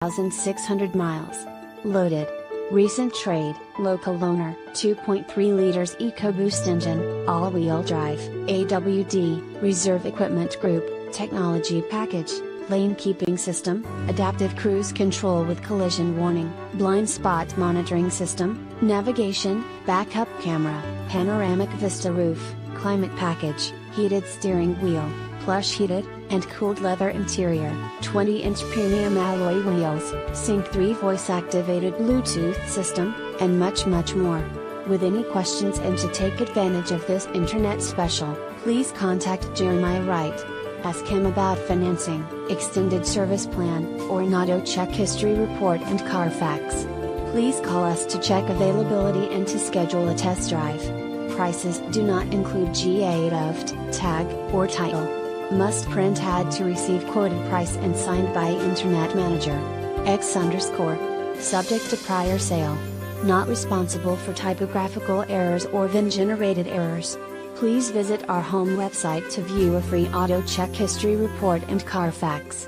2,600 miles. Loaded. Recent trade, local owner, 2.3 liters EcoBoost engine, all-wheel drive, AWD, reserve equipment group, technology package, lane keeping system, adaptive cruise control with collision warning, blind spot monitoring system, navigation, backup camera, panoramic vista roof, climate package, heated steering wheel, plush heated and cooled leather interior, 20-inch premium alloy wheels, Sync 3 voice-activated Bluetooth system, and much more. With any questions and to take advantage of this internet special, please contact Jeremiah Wright. Ask him about financing, extended service plan, or an auto check history report and Carfax. Please call us to check availability and to schedule a test drive. Prices do not include GA of tag or title. Must print ad to receive quoted price and signed by Internet Manager. X_. Subject to prior sale. Not responsible for typographical errors or VIN-generated errors. Please visit our home website to view a free auto check history report and Carfax.